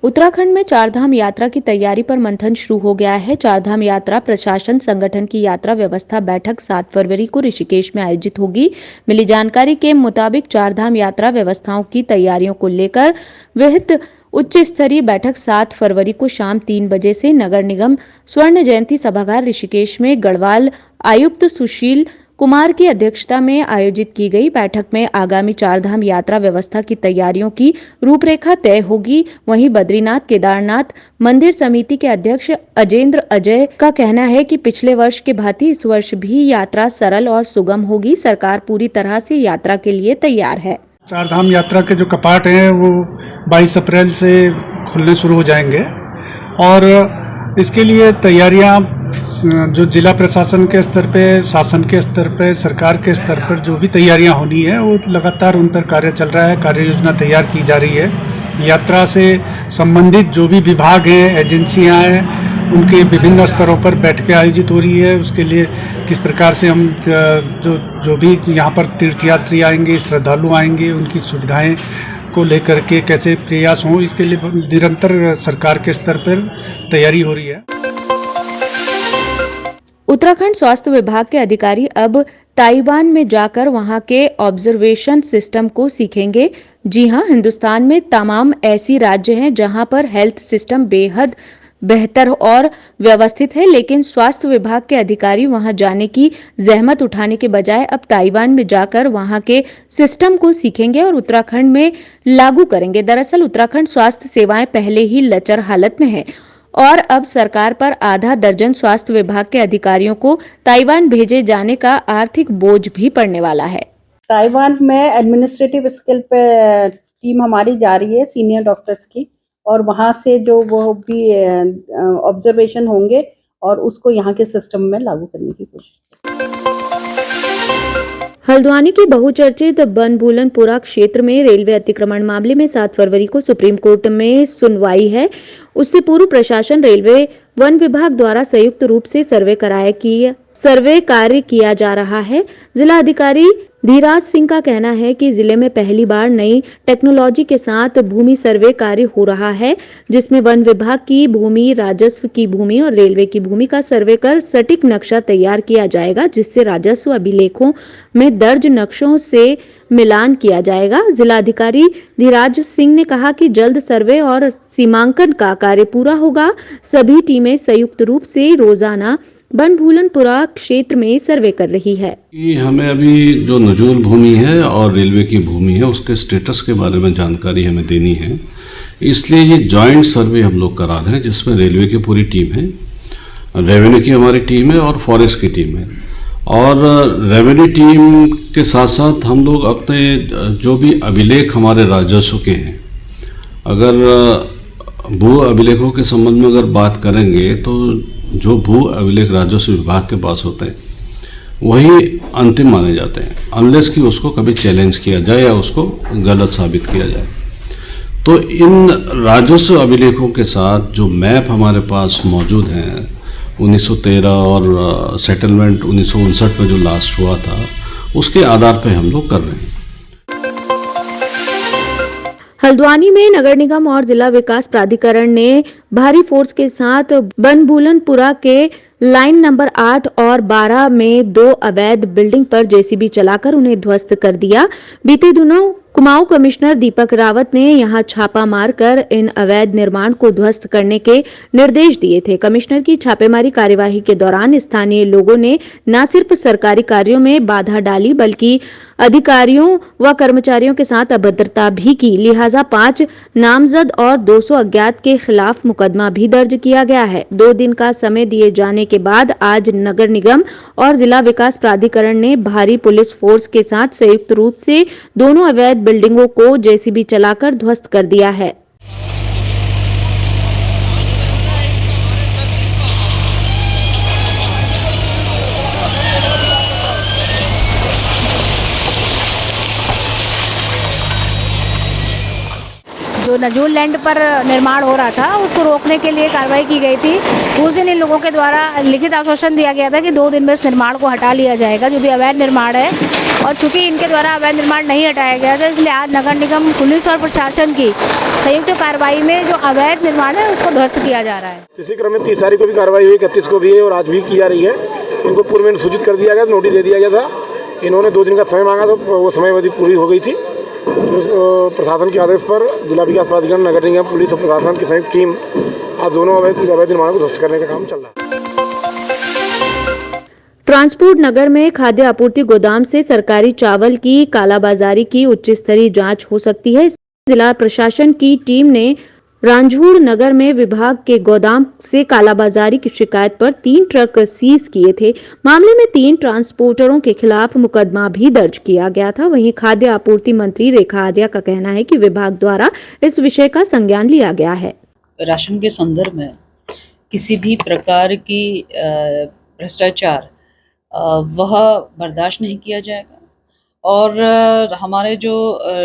उत्तराखंड में चारधाम यात्रा की तैयारी पर मंथन शुरू हो गया है। चारधाम यात्रा प्रशासन संगठन की यात्रा व्यवस्था बैठक 7 फरवरी को ऋषिकेश में आयोजित होगी। मिली जानकारी के मुताबिक चारधाम यात्रा व्यवस्थाओं की तैयारियों को लेकर विहित उच्च स्तरीय बैठक 7 फरवरी को शाम 3 बजे से नगर निगम स्वर्ण जयंती सभागार ऋषिकेश में गढ़वाल आयुक्त सुशील कुमार की अध्यक्षता में आयोजित की गई। बैठक में आगामी चारधाम यात्रा व्यवस्था की तैयारियों की रूपरेखा तय होगी। वहीं बद्रीनाथ केदारनाथ मंदिर समिति के अध्यक्ष अजेंद्र अजय का कहना है कि पिछले वर्ष के भांति इस वर्ष भी यात्रा सरल और सुगम होगी। सरकार पूरी तरह से यात्रा के लिए तैयार है। चारधाम यात्रा के जो कपाट हैं वो 22 अप्रैल से खुलने शुरू हो जाएंगे और इसके लिए तैयारियां जो जिला प्रशासन के स्तर पे, शासन के स्तर पे, सरकार के स्तर पर जो भी तैयारियां होनी है वो लगातार उन पर कार्य चल रहा है। कार्य योजना तैयार की जा रही है। यात्रा से संबंधित जो भी विभाग हैं, एजेंसियां हैं, उनके विभिन्न स्तरों पर बैठकें आयोजित हो रही है। उसके लिए किस प्रकार से हम जो भी यहाँ पर तीर्थयात्री आएंगे, श्रद्धालु आएंगे, उनकी सुविधाएं को लेकर के कैसे प्रयास हों, इसके लिए निरंतर सरकार के स्तर पर तैयारी हो रही है। उत्तराखंड स्वास्थ्य विभाग के अधिकारी अब ताइवान में जाकर वहां के ऑब्जर्वेशन सिस्टम को सीखेंगे। जी हां, हिंदुस्तान में तमाम ऐसी राज्य हैं जहां पर हेल्थ सिस्टम बेहद बेहतर और व्यवस्थित है, लेकिन स्वास्थ्य विभाग के अधिकारी वहां जाने की जहमत उठाने के बजाय अब ताइवान में जाकर वहां के सिस्टम को सीखेंगे और उत्तराखंड में लागू करेंगे। दरअसल उत्तराखंड स्वास्थ्य सेवाएं पहले ही लचर हालत में है और अब सरकार पर आधा दर्जन स्वास्थ्य विभाग के अधिकारियों को ताइवान भेजे जाने का आर्थिक बोझ भी पड़ने वाला है। ताइवान में एडमिनिस्ट्रेटिव स्किल पे टीम हमारी जा रही है, सीनियर डॉक्टर्स की, और वहाँ से जो वो भी ऑब्जर्वेशन होंगे और उसको यहाँ के सिस्टम में लागू करने की कोशिश। हल्द्वानी के बहुचर्चित बनभूलनपुरा क्षेत्र में रेलवे अतिक्रमण मामले में 7 फरवरी को सुप्रीम कोर्ट में सुनवाई है। उससे पूर्व प्रशासन, रेलवे, वन विभाग द्वारा संयुक्त रूप से सर्वे कार्य किया जा रहा है। जिला अधिकारी धीराज सिंह का कहना है कि जिले में पहली बार नई टेक्नोलॉजी के साथ भूमि सर्वे कार्य हो रहा है, जिसमें वन विभाग की भूमि, राजस्व की भूमि और रेलवे की भूमि का सर्वे कर सटीक नक्शा तैयार किया जाएगा, जिससे राजस्व अभिलेखों में दर्ज नक्शों से मिलान किया जाएगा। जिला अधिकारी धीराज सिंह ने कहा कि जल्द सर्वे और सीमांकन का कार्य पूरा होगा। सभी टीमें संयुक्त रूप से रोजाना बनभूलनपुरा क्षेत्र में सर्वे कर रही है। हमें अभी जो नजूल भूमि है और रेलवे की भूमि है उसके स्टेटस के बारे में जानकारी हमें देनी है, इसलिए ये जॉइंट सर्वे हम लोग करा रहे हैं, जिसमें रेलवे की पूरी टीम है, रेवेन्यू की हमारी टीम है और फॉरेस्ट की टीम है। और रेवेन्यू टीम के साथ साथ हम लोग अपने जो भी अभिलेख हमारे राजस्व के हैं, अगर भू अभिलेखों के संबंध में अगर बात करेंगे तो जो भू अभिलेख राजस्व विभाग के पास होते हैं वही अंतिम माने जाते हैं, अनलेस कि उसको कभी चैलेंज किया जाए या उसको गलत साबित किया जाए। तो इन राजस्व अभिलेखों के साथ जो मैप हमारे पास मौजूद हैं 1913 और सेटलमेंट 1959 में जो लास्ट हुआ था, उसके आधार पर हम लोग कर रहे हैं। हल्द्वानी में नगर निगम और जिला विकास प्राधिकरण ने भारी फोर्स के साथ बनभूलनपुरा के लाइन नंबर 8 और 12 में 2 अवैध बिल्डिंग पर जेसीबी चलाकर उन्हें ध्वस्त कर दिया। बीते दिनों कुमाऊं कमिश्नर दीपक रावत ने यहां छापा मारकर इन अवैध निर्माण को ध्वस्त करने के निर्देश दिए थे। कमिश्नर की छापेमारी कार्यवाही के दौरान स्थानीय लोगों ने न सिर्फ सरकारी कार्यों में बाधा डाली, बल्कि अधिकारियों व कर्मचारियों के साथ अभद्रता भी की। लिहाजा 5 नामजद और 200 अज्ञात के खिलाफ मुकदमा भी दर्ज किया गया है। 2 दिन का समय दिए जाने के बाद आज नगर निगम और जिला विकास प्राधिकरण ने भारी पुलिस फोर्स के साथ संयुक्त रूप से दोनों अवैध बिल्डिंगों को जेसीबी चलाकर ध्वस्त कर दिया है। जो नजूल लैंड पर निर्माण हो रहा था उसको रोकने के लिए कार्रवाई की गई थी। उस दिन इन लोगों के द्वारा लिखित आश्वासन दिया गया था कि 2 दिन में इस निर्माण को हटा लिया जाएगा, जो भी अवैध निर्माण है, और चूंकि इनके द्वारा अवैध निर्माण नहीं हटाया गया था, इसलिए आज नगर निगम पुलिस और प्रशासन की संयुक्त कार्रवाई में जो अवैध निर्माण है उसको ध्वस्त किया जा रहा है। इसी क्रम में 30 तारीख को भी कार्रवाई हुई, 31 को भी है और आज भी की जा रही है। इनको पूर्व में सूचित कर दिया गया, नोटिस दे दिया गया था। इन्होंने 2 दिन का समय मांगा तो वो समय अवधि पूरी हो गई थी। तो प्रशासन के आदेश पर जिला विकास प्राधिकरण, नगर निगम, पुलिस और प्रशासन की संयुक्त टीम आज दोनों अवैध निर्माणों को ध्वस्त करने का काम चल रहा है। ट्रांसपोर्ट नगर में खाद्य आपूर्ति गोदाम से सरकारी चावल की कालाबाजारी की उच्च स्तरीय जांच हो सकती है। जिला प्रशासन की टीम ने रांझूड़ नगर में विभाग के गोदाम से कालाबाजारी की शिकायत पर 3 ट्रक सीज किए थे। मामले में 3 ट्रांसपोर्टरों के खिलाफ मुकदमा भी दर्ज किया गया था। वहीं खाद्य आपूर्ति मंत्री रेखा आर्या का कहना है कि विभाग द्वारा इस विषय का संज्ञान लिया गया है। राशन के संदर्भ में किसी भी प्रकार की भ्रष्टाचार वह बर्दाश्त नहीं किया जाएगा और हमारे जो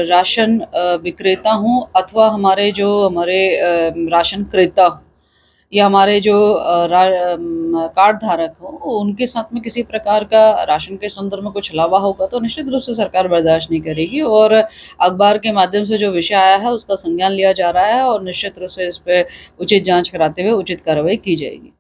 राशन विक्रेता हों अथवा हमारे राशन क्रेता या हमारे जो कार्ड धारक हो, उनके साथ में किसी प्रकार का राशन के संदर्भ में कुछ लावा होगा तो निश्चित रूप से सरकार बर्दाश्त नहीं करेगी और अखबार के माध्यम से जो विषय आया है उसका संज्ञान लिया जा रहा है और निश्चित रूप से इस पर उचित जांच कराते हुए उचित कार्रवाई की जाएगी।